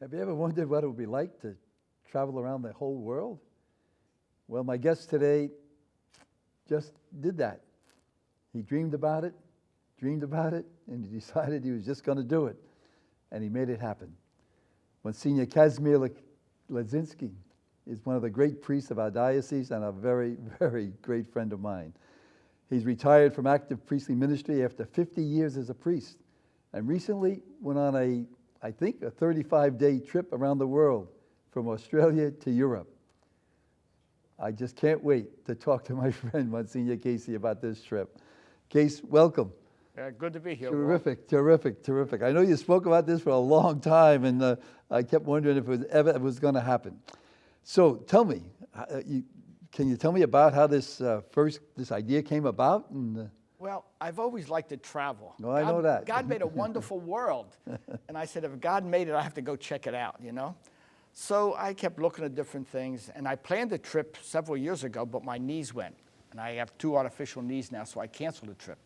Have you ever wondered what it would be like to travel around the whole world? Well, my guest today just did that. He dreamed about it, and he decided he was just going to do it. And he made it happen. Monsignor Kazimir Ledzinski is one of the great priests of our diocese and a very, very great friend of mine. He's retired from active priestly ministry after 50 years as a priest, and recently went on I think, a 35-day trip around the world from Australia to Europe. I just can't wait to talk to my friend, Monsignor Casey, about this trip. Case, welcome. Good to be here. Terrific. I know you spoke about this for a long time, and I kept wondering if it was going to happen. So tell me, can you tell me about how this idea came about? Well, I've always liked to travel. No, I know that. God made a wonderful world. And I said, if God made it, I have to go check it out, you know? So I kept looking at different things. And I planned a trip several years ago, but my knees went. And I have 2 artificial knees now, so I canceled the trip.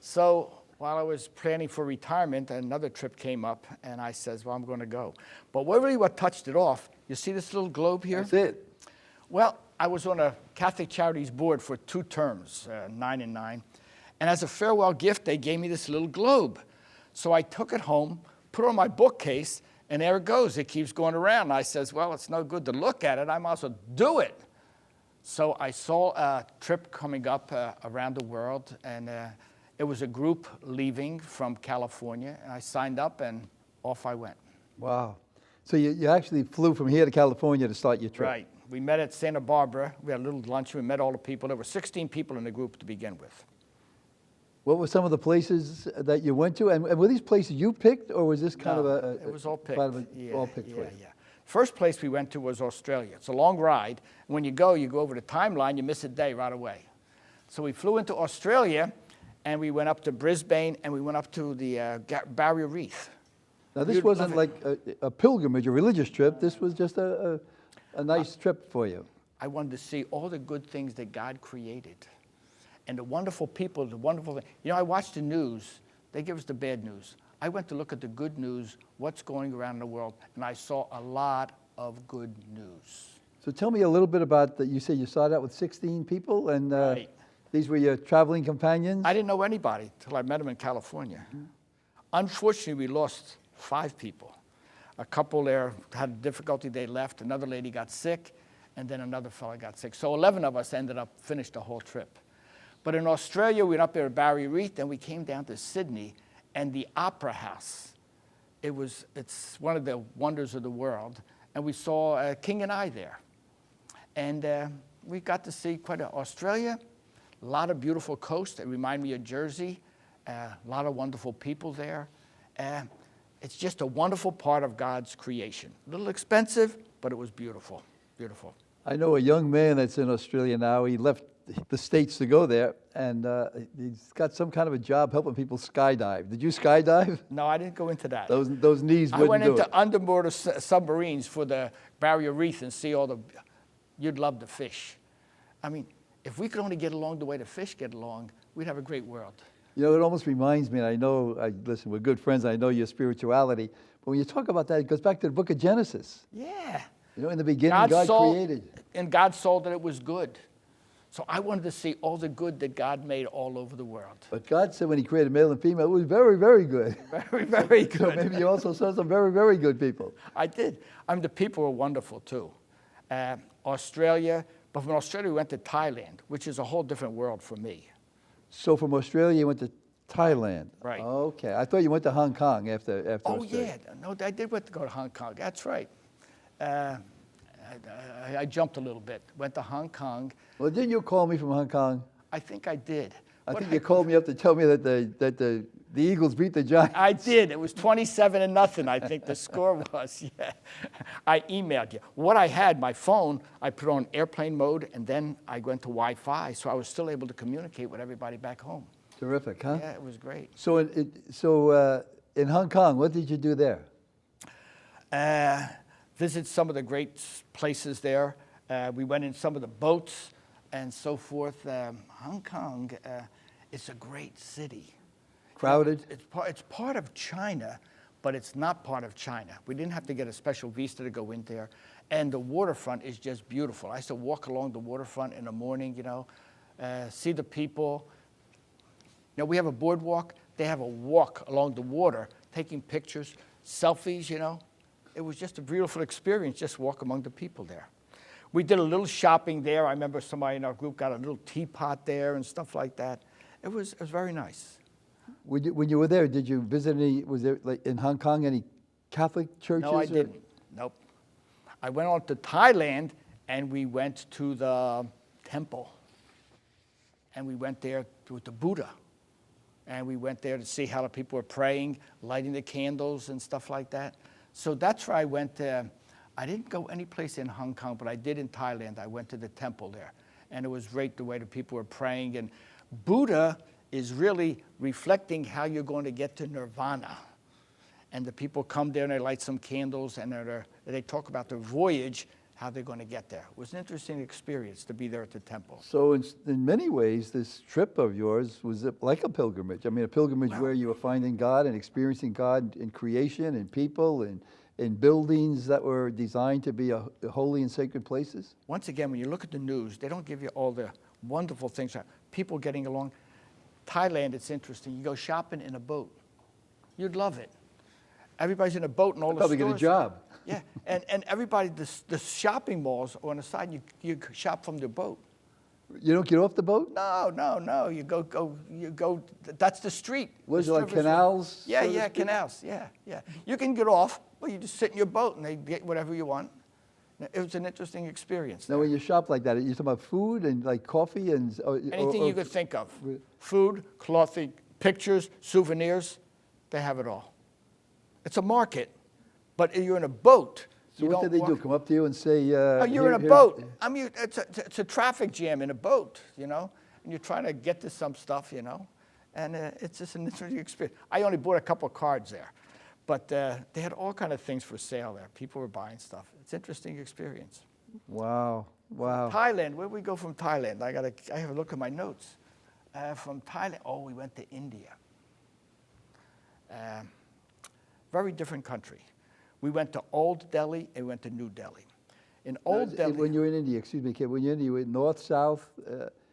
So while I was planning for retirement, another trip came up. And I said, well, I'm going to go. But really what touched it off, you see this little globe here? That's it. Well, I was on a Catholic Charities board for 2 terms, 9 and 9. And as a farewell gift, they gave me this little globe. So I took it home, put it on my bookcase, and there it goes. It keeps going around. And I says, well, it's no good to look at it. I might as well do it. So I saw a trip coming up around the world, and it was a group leaving from California. And I signed up, and off I went. Wow. So you actually flew from here to California to start your trip? Right. We met at Santa Barbara. We had a little lunch. We met all the people. There were 16 people in the group to begin with. What were some of the places that you went to? And were these places you picked, or was this kind of a... it was all picked. All picked for you? Yeah. First place we went to was Australia. It's a long ride. When you go over the timeline, you miss a day right away. So we flew into Australia, and we went up to Brisbane, and we went up to the Barrier Reef. Now, this wasn't like a pilgrimage, a religious trip. This was just a nice trip for you. I wanted to see all the good things that God created. And the wonderful people, the wonderful thing. You know, I watch the news. They give us the bad news. I went to look at the good news, what's going around in the world, and I saw a lot of good news. So tell me a little bit about that. You said you started out with 16 people, and right. These were your traveling companions? I didn't know anybody until I met them in California. Mm-hmm. Unfortunately, we lost 5 people. A couple there had difficulty, they left. Another lady got sick, and then another fellow got sick. So 11 of us finished the whole trip. But in Australia, we went up there at Barrier Reef, then we came down to Sydney, and the Opera House. It's one of the wonders of the world, and we saw King and I there. And we got to see quite Australia, a lot of beautiful coast that remind me of Jersey, a lot of wonderful people there. It's just a wonderful part of God's creation. A little expensive, but it was beautiful, beautiful. I know a young man that's in Australia now. He left the States to go there, and he's got some kind of a job helping people skydive. Did you skydive? No, I didn't go into that. Those knees wouldn't do it. I went into underwater submarines for the Barrier Reef and see you'd love to fish. I mean, if we could only get along the way the fish get along, we'd have a great world. You know, it almost reminds me, and I know, listen, we're good friends, I know your spirituality, but when you talk about that, it goes back to the book of Genesis. Yeah. You know, in the beginning, God created. And God saw that it was good. So I wanted to see all the good that God made all over the world. But God said when he created male and female, it was very, very good. Very, very good. So maybe you also saw some very, very good people. I did. The people were wonderful, too. Australia, but from Australia we went to Thailand, which is a whole different world for me. So from Australia you went to Thailand. Right. Okay. I thought you went to Hong Kong after Australia. Yeah. No, I did want to go to Hong Kong. That's right. I jumped a little bit. Went to Hong Kong. Well, didn't you call me from Hong Kong? I think I did. I think you called me up to tell me that the Eagles beat the Giants. I did. It was 27-0, I think the score was. Yeah. I emailed you. What I had, my phone, I put on airplane mode, and then I went to Wi-Fi, so I was still able to communicate with everybody back home. Terrific, huh? Yeah, it was great. So in Hong Kong, what did you do there? Visit some of the great places there. We went in some of the boats and so forth. Hong Kong, it's a great city. Crowded? It's part of China, but it's not part of China. We didn't have to get a special visa to go in there. And the waterfront is just beautiful. I used to walk along the waterfront in the morning, see the people. We have a boardwalk. They have a walk along the water, taking pictures, selfies, It was just a beautiful experience, just walk among the people there. We did a little shopping there. I remember somebody in our group got a little teapot there and stuff like that. It was very nice. When you were there, did you visit any, was there, like in Hong Kong, any Catholic churches? No, I didn't. Nope. I went on to Thailand, and we went to the temple. And we went there with the Buddha. And we went there to see how the people were praying, lighting the candles and stuff like that. So that's where I went. I didn't go any place in Hong Kong, but I did in Thailand. I went to the temple there. And it was great the way the people were praying. And Buddha is really reflecting how you're going to get to nirvana. And the people come there and they light some candles and they talk about their voyage, how they're going to get there. It was an interesting experience to be there at the temple. So in many ways, this trip of yours was like a pilgrimage. I mean, a pilgrimage where you were finding God and experiencing God in creation and people and in buildings that were designed to be holy and sacred places. Once again, when you look at the news, they don't give you all the wonderful things. People getting along. Thailand, it's interesting. You go shopping in a boat. You'd love it. Everybody's in a boat and all the stores. Probably get a job. Yeah, and everybody, the shopping malls on the side, you shop from the boat. You don't get off the boat? No. You go. That's the street. Was it like canals? Yeah, canals. Yeah. You can get off, but you just sit in your boat and they get whatever you want. It was an interesting experience. Now, when you shop like that, you're talking about food and like coffee and anything you could think of. Food, clothing, pictures, souvenirs, they have it all. It's a market, but you're in a boat. So what did they do? Come up to you and say, you're in a boat. I mean, it's a traffic jam in a boat, and you're trying to get to some stuff, and it's just an interesting experience. I only bought a couple of cards there, but they had all kind of things for sale there. People were buying stuff. It's an interesting experience. Wow. Thailand, where did we go from Thailand? I have a look at my notes. From Thailand, we went to India. Very different country. We went to Old Delhi and we went to New Delhi. In Old Delhi... When you're in India, excuse me, kid, when you're in India, you were north, south?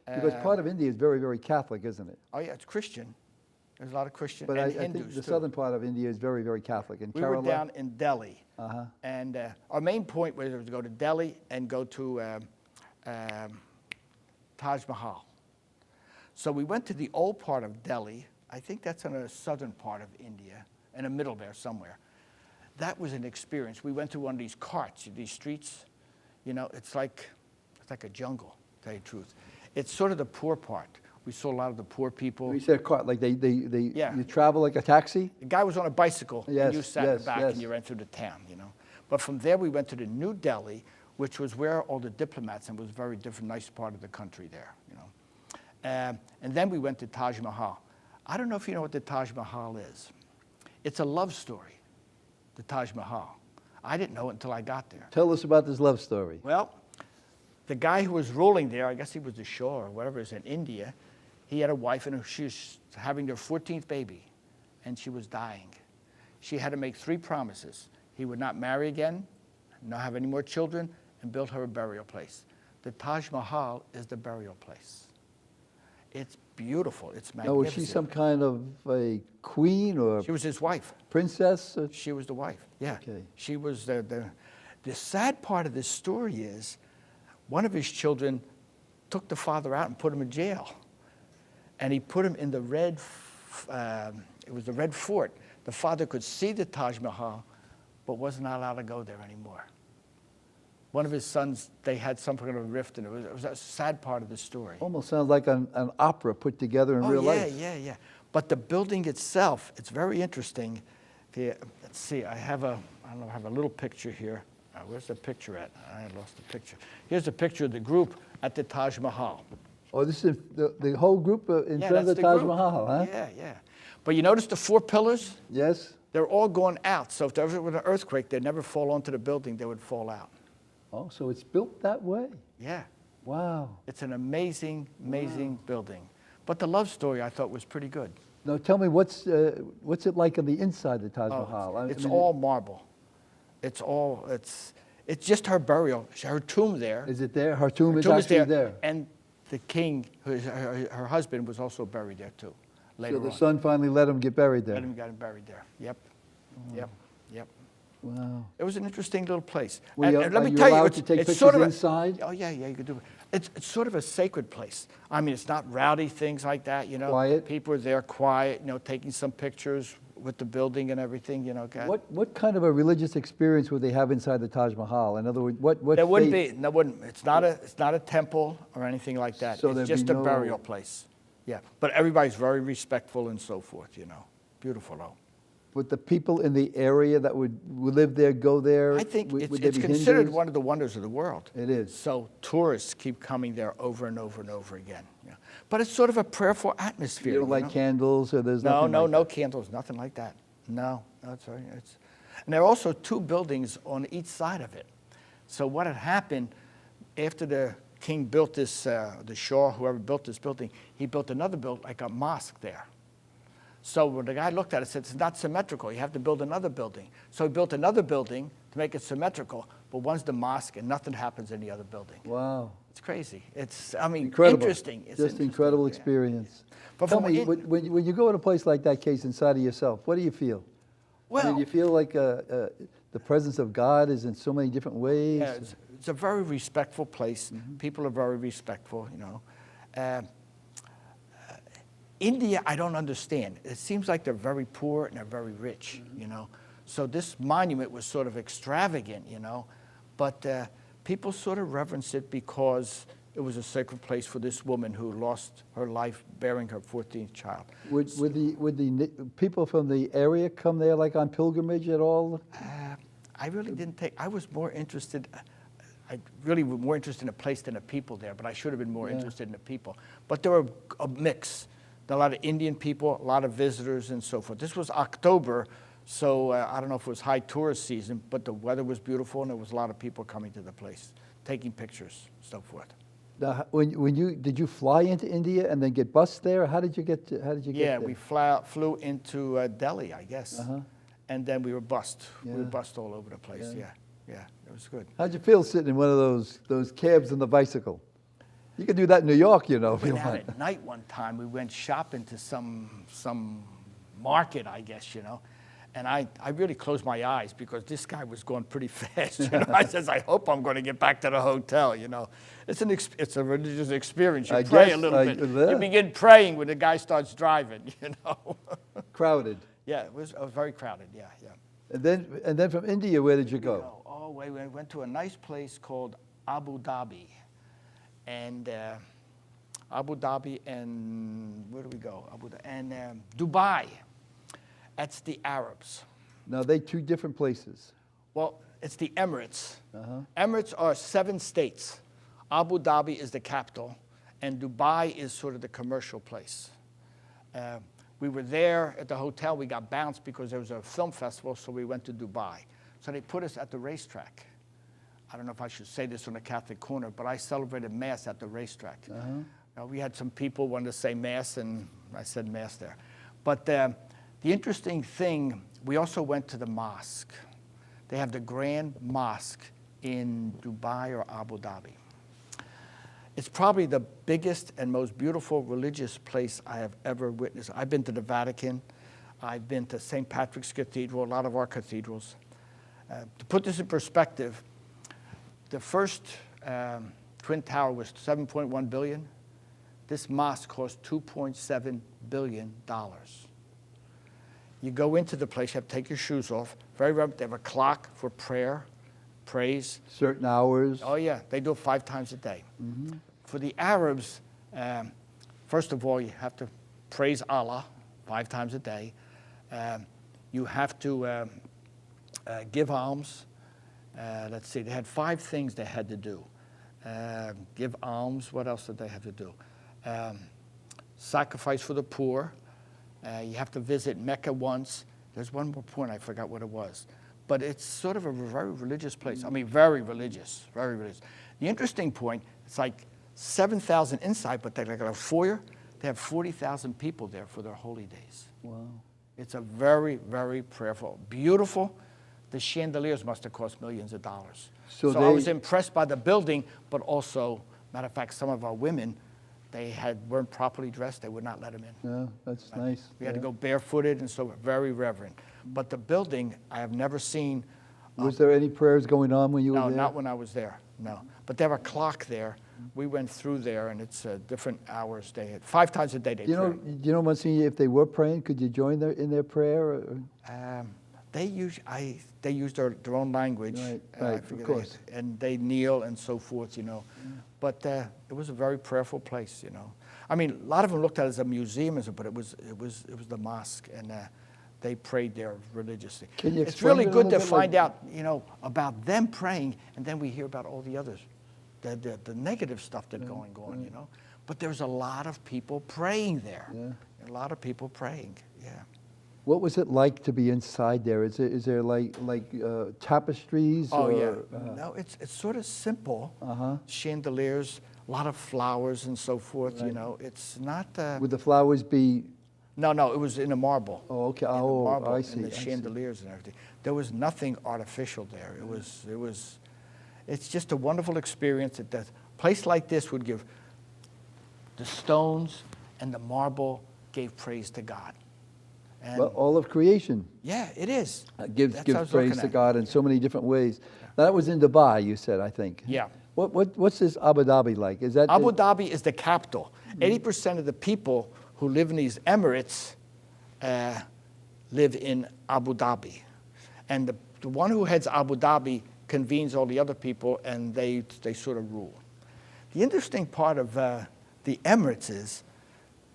Because part of India is very, very Catholic, isn't it? Oh, yeah, it's Christian. There's a lot of Christian but and I Hindus, think the too. southern part of India is very, very Catholic. We were down in Delhi. And our main point was to go to Delhi and go to Taj Mahal. So we went to the old part of Delhi. I think that's in the southern part of India, in the middle there somewhere. That was an experience. We went through one of these carts, these streets. It's like a jungle, to tell you the truth. It's sort of the poor part. We saw a lot of the poor people. When you said a cart, like you travel like a taxi? The guy was on a bicycle, and you sat in the back, yes. and you ran through the town, But from there, we went to the New Delhi, which was where all the diplomats, and was a very different, nice part of the country there, And then we went to Taj Mahal. I don't know if you know what the Taj Mahal is. It's a love story, the Taj Mahal. I didn't know it until I got there. Tell us about this love story. Well, the guy who was ruling there, I guess he was the Shah or whatever it is in India, he had a wife and she was having their 14th baby, and she was dying. She had to make 3 promises. He would not marry again, not have any more children, and build her a burial place. The Taj Mahal is the burial place. It's beautiful. It's magnificent. Now, was she some kind of a queen or She was his wife. princess? She was the wife, yeah. Okay. She was the sad part of this story is one of his children took the father out and put him in jail. And he put him in the red, it was the Red Fort. The father could see the Taj Mahal, but was not allowed to go there anymore. One of his sons, they had some kind of a rift, and it was a sad part of the story. Almost sounds like an opera put together in real life. Yeah. But the building itself, it's very interesting. Let's see, I have a little picture here. Where's the picture at? I lost the picture. Here's a picture of the group at the Taj Mahal. Oh, this is the whole group in front of the Taj Mahal, huh? Yeah. But you notice the 4 pillars? Yes. They're all going out. So if there was an earthquake, they'd never fall onto the building. They would fall out. Oh, so it's built that way? Yeah. Wow. It's an amazing building. But the love story, I thought, was pretty good. Now tell me, what's it like on the inside of the Taj Mahal? It's all marble. It's just her burial, her tomb there. Is it there? Her tomb is Tomb actually there. And the king, her husband, was also buried there too. Later So the on. son finally let him get buried there. Let him get buried there. Yep. Yep. Yep. Wow. It was an interesting little place. Well, And are let me you tell you, allowed it's, to take it's pictures sort of inside? Oh yeah, you could do it. It's sort of a sacred place. I mean, it's not rowdy things like that, you know. Quiet? People are there quiet, you know, taking some pictures with the building and everything, you know. What kind of a religious experience would they have inside the Taj Mahal? In other words, what There wouldn't faith- be. There wouldn't. It's not a temple or anything like that. So it's there'd just be a no- burial place. Yeah, but everybody's very respectful and so forth. You know, beautiful though. Would the people in the area that would live there go there? I think Would it's they be considered Hindus? one of the wonders of the world. It is. So tourists keep coming there over and over and over again. Yeah. But it's sort of a prayerful atmosphere. You don't like know? candles, or there's No, nothing no, like no that? candles, nothing like that. No, that's right. And there are also two buildings on each side of it. So what had happened after the king built this, the Shah, whoever built this building, he built another building, like a mosque there. So when the guy looked at it, said, it's not symmetrical. You have to build another building. So he built another building to make it symmetrical, but one's the mosque and nothing happens in the other building. Wow. It's crazy. It's, I mean, Incredible. interesting. It's Just interesting. incredible Yeah. experience. But Tell from me, in- when you go in a place like that, Case, inside of yourself, what do you feel? I mean, Well, you feel like the presence of God is in so many different ways? yeah, it's a very respectful place. People are very respectful, you know. India, I don't understand. It seems like they're very poor and they're very rich, you know. So this monument was sort of extravagant, you know. But people sort of reverence it because it was a sacred place for this woman who lost her life bearing her 14th child. Would the people from the area come there like on pilgrimage at all? I really didn't take, I was more interested, I really was more interested in the place than the people there, but I should have been more interested in the people. But there were a mix. A lot of Indian people, a lot of visitors and so forth. This was October, so I don't know if it was high tourist season, but the weather was beautiful and there was a lot of people coming to the place, taking pictures, so forth. Now, did you fly into India and then get bused there? How did you get there? Yeah, we flew into Delhi, I guess, and then we were bused. We were Yeah. bused all over the place. Yeah, it was good. How'd you feel sitting in one of those cabs on the bicycle? You could do that in New York, you know, if We you went out want. at night one time. We went shopping to some market, I guess, you know. And I really closed my eyes because this guy was going pretty fast. You know? I says, I hope I'm going to get back to the hotel, you know. It's a religious experience. You I pray guess, a little bit. yeah. You begin praying when the guy starts driving, you know. Crowded. Yeah, it was very crowded, yeah. And then from India, where did you go? Oh, we went to a nice place called Abu Dhabi. And Abu Dhabi and, where do we go? Abu Dhabi and Dubai. That's the Arabs. Now, they two different places. Well, it's the Emirates. Emirates are 7 states. Abu Dhabi is the capital, and Dubai is sort of the commercial place. We were there at the hotel. We got bounced because there was a film festival, so we went to Dubai. So they put us at the racetrack. I don't know if I should say this on the Catholic corner, but I celebrated Mass at the racetrack. We had some people wanted to say Mass, and I said Mass there. But the interesting thing, we also went to the mosque. They have the Grand Mosque in Dubai or Abu Dhabi. It's probably the biggest and most beautiful religious place I have ever witnessed. I've been to the Vatican. I've been to St. Patrick's Cathedral, a lot of our cathedrals. To put this in perspective, the first Twin Tower was $7.1 billion. This mosque cost $2.7 billion. You go into the place, you have to take your shoes off. They have a clock for prayer, praise. Certain hours. Oh yeah, they do it 5 times a day. For the Arabs, first of all, you have to praise Allah 5 times a day. You have to give alms. Let's see, they had 5 things they had to do. Give alms, what else did they have to do? Sacrifice for the poor. You have to visit Mecca once. There's one more point, I forgot what it was. But it's sort of a very religious place. I mean, very religious, very religious. The interesting point, it's like 7,000 inside, but they got a foyer. They have 40,000 people there for their holy days. Wow. It's a very, very prayerful, beautiful. The chandeliers must have cost millions of dollars. So I was impressed by the building, but also, matter of fact, some of our women, weren't properly dressed. They would not let them in. Yeah, that's nice. We had to go barefooted and so very reverent. But the building, I have never seen. Was there any prayers going on when you were No, there? not when I was there, no. But they have a clock there. We went through there, and it's different hours. 5 times a day they pray. Do you know, Monsignor, if they were praying, could you join in their prayer? Or? They use their own language. Right, I right, forget of course. and they kneel and so forth, But it was a very prayerful place, I mean, a lot of them looked at it as a museum, but it was the mosque, and they prayed there religiously. Can you It's explain really it a good to little bit, find like- out, about them praying, and then we hear about all the others, the negative stuff that's going on, But there's a lot of people praying there. Yeah. A lot of people praying, yeah. What was it like to be inside there? Is there like tapestries? Oh, or, yeah. No, it's sort of simple. Chandeliers, a lot of flowers and so forth, Right. It's not... Would the flowers be... No, it was in a marble. Oh, okay. In the Oh, marble, I see. And the chandeliers and everything. There was nothing artificial there. It's just a wonderful experience that a place like this would give. The stones and the marble gave praise to God. And Well, all of creation yeah, it is. gives That's how I was praise looking to at it. God in so many different ways. Now, that was in Dubai, you said, I think. Yeah. What's this Abu Dhabi like? Is that Abu Dhabi is the capital. 80% of the people who live in these Emirates live in Abu Dhabi. And the one who heads Abu Dhabi convenes all the other people, and they sort of rule. The interesting part of the Emirates is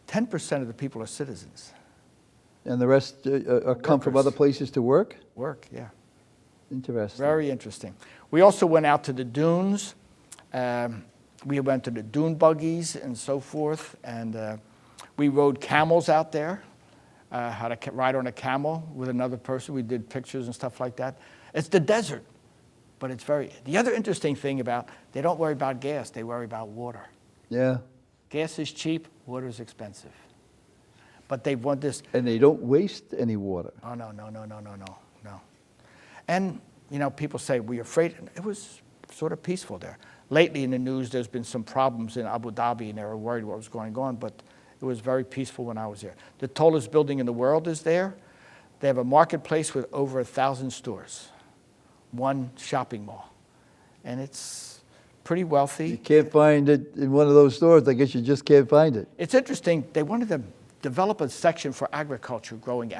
10% of the people are citizens. And the rest come from Workers. other places to work? Work, yeah. Interesting. Very interesting. We also went out to the dunes. We went to the dune buggies and so forth, and we rode camels out there. Had to ride on a camel with another person. We did pictures and stuff like that. It's the desert, but it's very... The other interesting thing they don't worry about gas, they worry about water. Yeah. Gas is cheap, water is expensive. But they want this... And they don't waste any water. Oh, no. And, people say, we're afraid. It was sort of peaceful there. Lately in the news, there's been some problems in Abu Dhabi, and they were worried what was going on, but it was very peaceful when I was there. The tallest building in the world is there. They have a marketplace with over 1,000 stores, one shopping mall. And it's pretty wealthy. You can't find it in one of those stores. I guess you just can't find it. It's interesting. They wanted to develop a section for agriculture, growing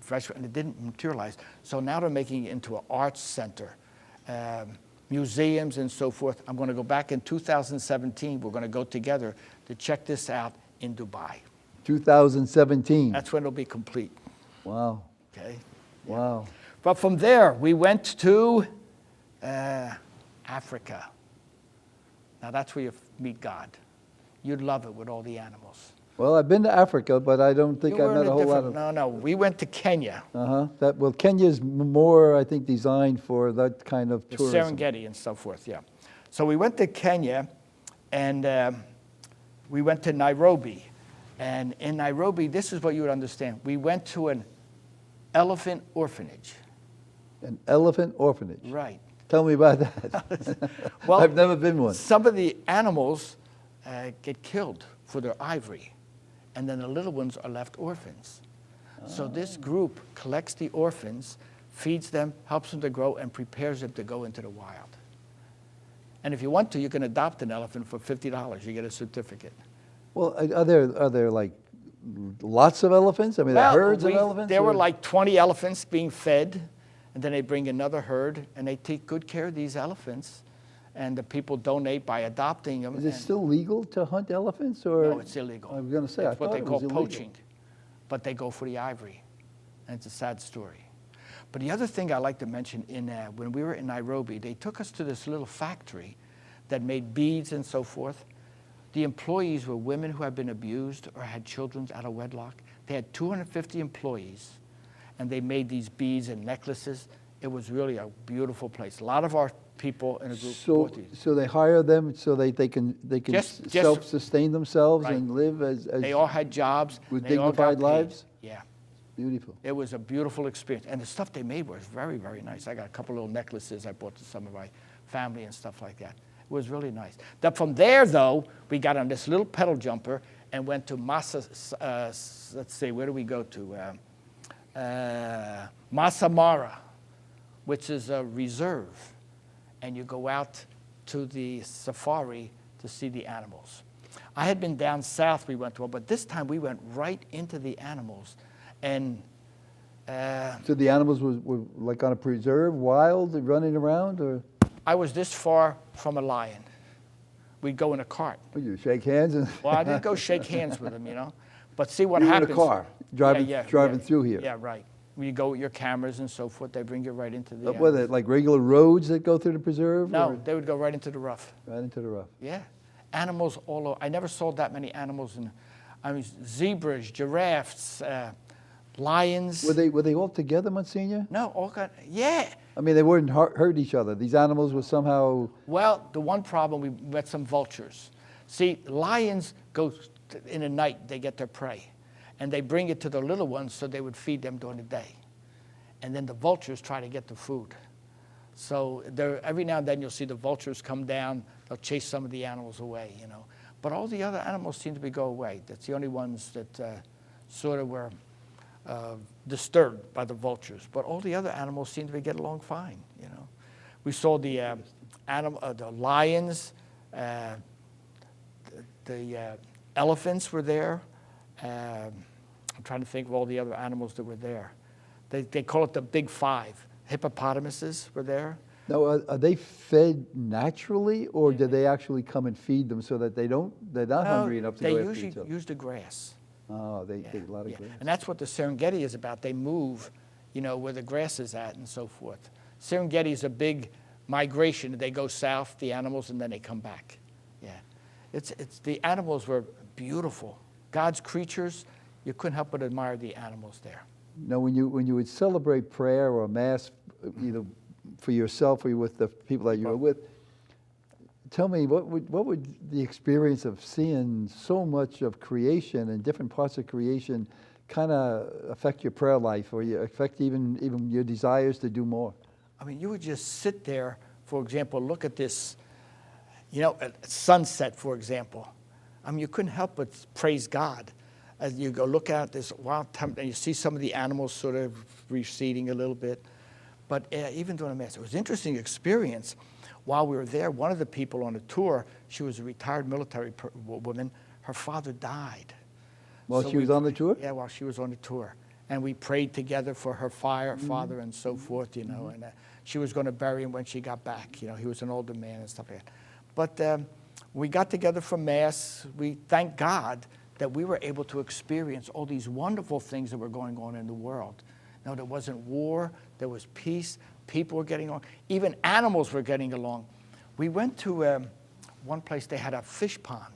vegetables, and it didn't materialize. So now they're making it into an arts center, museums and so forth. I'm going to go back in 2017. We're going to go together to check this out in Dubai. 2017. That's when it'll be complete. Wow. Okay. Wow. But from there, we went to Africa. Now that's where you meet God. You'd love it with all the animals. Well, I've been to Africa, but I don't think You I've were met in a whole lot of... No, we went to Kenya, Well, Kenya's more, I think, designed for that kind of the tourism. Serengeti and so forth, yeah. So we went to Kenya, and we went to Nairobi. And in Nairobi, this is what you would understand. We went to an elephant orphanage. An elephant orphanage. Right. Tell me about that. Well, I've never been one. Some of the animals get killed for their ivory, and then the little ones are left orphans. So this group collects the orphans, feeds them, helps them to grow, and prepares them to go into the wild. And if you want to, you can adopt an elephant for $50. You get a certificate. Well, are there like lots of elephants? I mean, there are herds of elephants? There were or- like 20 elephants being fed, and then they bring another herd, and they take good care of these elephants. And the people donate by adopting them. Is it still legal to hunt elephants? Or? No, it's illegal. I was going to say, It's I what thought they it call was illegal. poaching. But they go for the ivory. And it's a sad story. But the other thing I like to mention, when we were in Nairobi, they took us to this little factory that made beads and so forth. The employees were women who had been abused or had children out of wedlock. They had 250 employees, and they made these beads and necklaces. It was really a beautiful place. A lot of our people in a group So, bought these. so they hire them so they can Just- self-sustain themselves Right. and live as They all had jobs. with they all got dignified paid. lives? Yeah. Beautiful. It was a beautiful experience. And the stuff they made was very, very nice. I got a couple little necklaces I bought to some of my family and stuff like that. It was really nice. From there, though, we got on this little pedal jumper and went to let's see, where do we go to? Msgr, which is a reserve. And you go out to the safari to see the animals. I had been down south, we went to, but this time we went right into the animals. And So the animals were like on a preserve, wild, running around, or I was this far from a lion. We'd go in a cart. would you shake hands and Well, I didn't go shake hands with them, you know. But see what you were in happens. a car driving through here? Yeah, right. When you go with your cameras and so forth, they bring you right into the. Were they like regular roads that go through the preserve? No, or they would go right into the rough. right into the rough. Yeah, animals all over. I never saw that many animals I mean, zebras, giraffes, lions. Were they all together, Monsignor? No, all got. Yeah. I mean, they wouldn't hurt each other. These animals were somehow. Well, the one problem, we met some vultures. See, lions go in the night, they get their prey. And they bring it to the little ones so they would feed them during the day. And then the vultures try to get the food. So every now and then you'll see the vultures come down, they'll chase some of the animals away, you know. But all the other animals seem to go away. That's the only ones that sort of were disturbed by the vultures. But all the other animals seem to get along fine, you know. We saw the lions, the elephants were there. I'm trying to think of all the other animals that were there. They call it the Big Five. Hippopotamuses were there. Now, are they fed naturally, or do they actually come and feed them so that they're not hungry enough to go after each other? They usually use the grass. Oh, they eat a lot of grass. And that's what the Serengeti is about. They move, you know, where the grass is at and so forth. Serengeti is a big migration. They go south, the animals, and then they come back. Yeah. The animals were beautiful. God's creatures, you couldn't help but admire the animals there. Now, when you would celebrate prayer or mass, either for yourself or with the people that you were with, tell me what would the experience of seeing so much of creation and different parts of creation kind of affect your prayer life, or affect even your desires to do more? I mean, you would just sit there, for example, look at this, you know, at sunset, for example. I mean, you couldn't help but praise God. As you go look out this wild time, and you see some of the animals sort of receding a little bit. But even during the Mass, it was an interesting experience. While we were there, one of the people on the tour, she was a retired military woman, her father died. While she was on the tour? Yeah, while she was on the tour. And we prayed together for her father and so forth, you know, and she was going to bury him when she got back. You know, he was an older man and stuff like that. But we got together for Mass. We thank God that we were able to experience all these wonderful things that were going on in the world. No, there wasn't war, there was peace, people were getting along, even animals were getting along. We went to one place, they had a fish pond.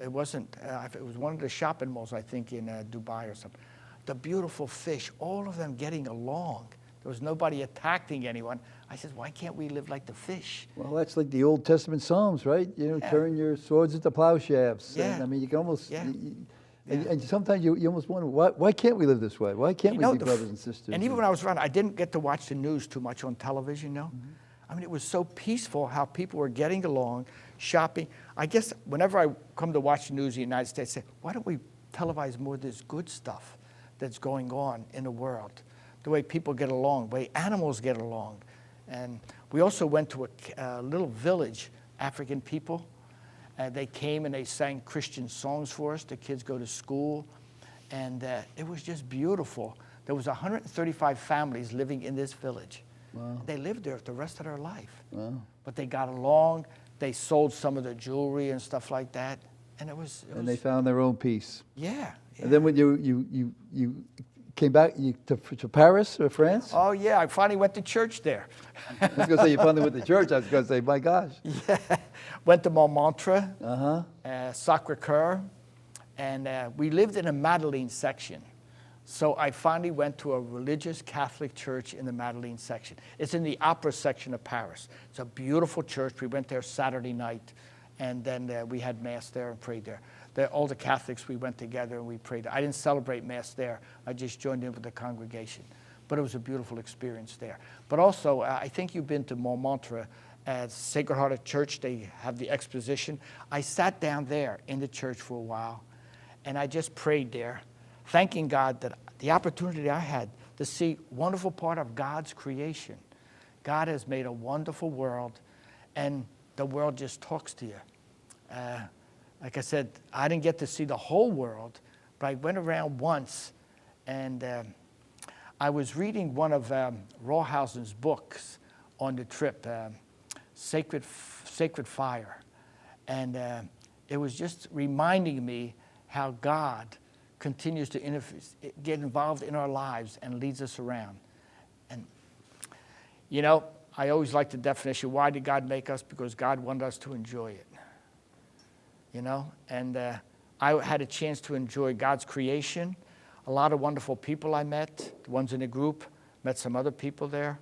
It wasn't, it was one of the shopping malls, I think, in Dubai or something. The beautiful fish, all of them getting along. There was nobody attacking anyone. I said, why can't we live like the fish? Well, that's like the Old Testament Psalms, right? You know, turn your swords into plowshares. Yeah. And, I mean, you can almost, Yeah. and sometimes you almost wonder, why can't we live this way? Why can't we be brothers and sisters? And even when I was around, I didn't get to watch the news too much on television, you know? I mean, it was so peaceful how people were getting along, shopping. I guess whenever I come to watch the news in the United States, I say, why don't we televise more of this good stuff that's going on in the world? The way people get along, the way animals get along. And we also went to a little village, African people. They came and they sang Christian songs for us. The kids go to school. And it was just beautiful. There was 135 families living in this village. Wow. They lived there the rest of their life. Wow. But they got along. They sold some of their jewelry and stuff like that. And it was And they found their own peace. yeah. And then when you came back to Paris or France? Oh, yeah, I finally went to church there. I was going to say you finally went to church. I was going to say, my gosh. Yeah. Went to Montmartre, Uh-huh. Sacré-Cœur, and we lived in a Madeleine section, So I finally went to a religious Catholic church in the Madeleine section. It's in the opera section of Paris. It's a beautiful church. We went there Saturday night, and then we had Mass there and prayed there. All the Catholics, we went together and we prayed there. I didn't celebrate Mass there. I just joined in with the congregation. But it was a beautiful experience there. But also, I think you've been to Montmartre at Sacred Heart Church. They have the exposition. I sat down there in the church for a while, and I just prayed there, thanking God that the opportunity I had to see wonderful part of God's creation. God has made a wonderful world, and the world just talks to you. Like I said, I didn't get to see the whole world, but I went around once, and I was reading one of Rawhausen's books on the trip, Sacred Fire, and it was just reminding me how God continues to get involved in our lives and leads us around. And, you know, I always like the definition, why did God make us? Because God wanted us to enjoy it. You know, and I had a chance to enjoy God's creation, a lot of wonderful people I met, the ones in the group, met some other people there.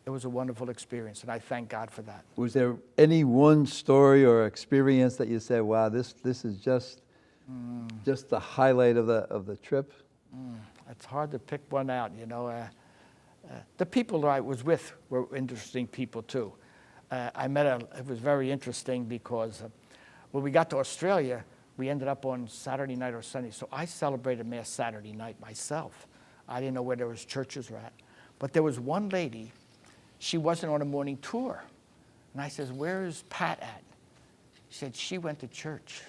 It was a wonderful experience, and I thank God for that. Was there any one story or experience that you said, wow, this is just the highlight of the trip? It's hard to pick one out, you know. The people that I was with were interesting people, too. It was very interesting because when we got to Australia, we ended up on Saturday night or Sunday. So I celebrated Mass Saturday night myself. I didn't know where there was churches were at. But there was one lady, she wasn't on a morning tour. And I says, where is Pat at? She said, she went to church.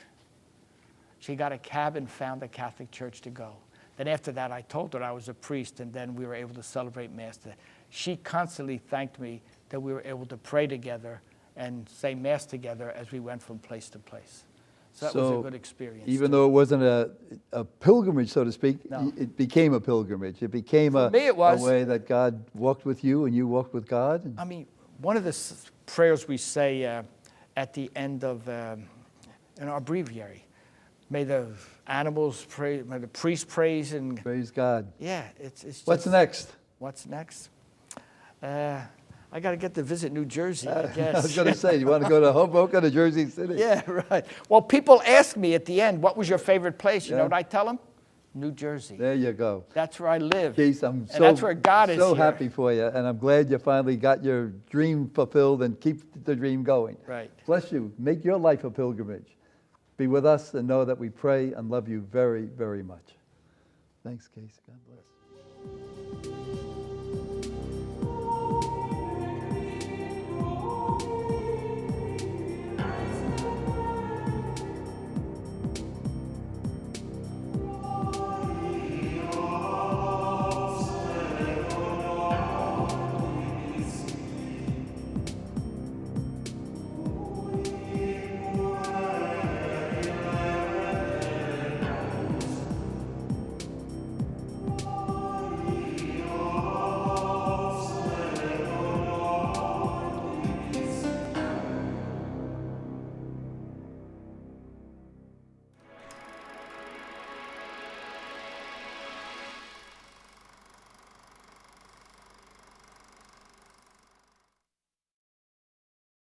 She got a cab and found a Catholic church to go. Then after that, I told her I was a priest, and then we were able to celebrate Mass. She constantly thanked me that we were able to pray together and say Mass together as we went from place to place. So that was a good experience. Even though it wasn't a pilgrimage, so to speak, No. it became a pilgrimage. It became For me, it was. a way that God walked with you and you walked with God. I mean, one of the prayers we say at the end of in our breviary, may the animals pray, may the priest praise, and Praise God. yeah, it's just, What's next? What's next? I got to get to visit New Jersey, I guess. I was going to say, you want to go to Hoboken or Jersey City? Yeah, right. Well, people ask me at the end, what was your favorite place? You know Yeah. what I tell them? New Jersey. There you go. That's where I live. Keith, I'm And so, that's where God is so here. happy for you, and I'm glad you finally got your dream fulfilled and keep the dream going. Right. Bless you. Make your life a pilgrimage. Be with us and know that we pray and love you very, very much. Thanks, Casey. God bless.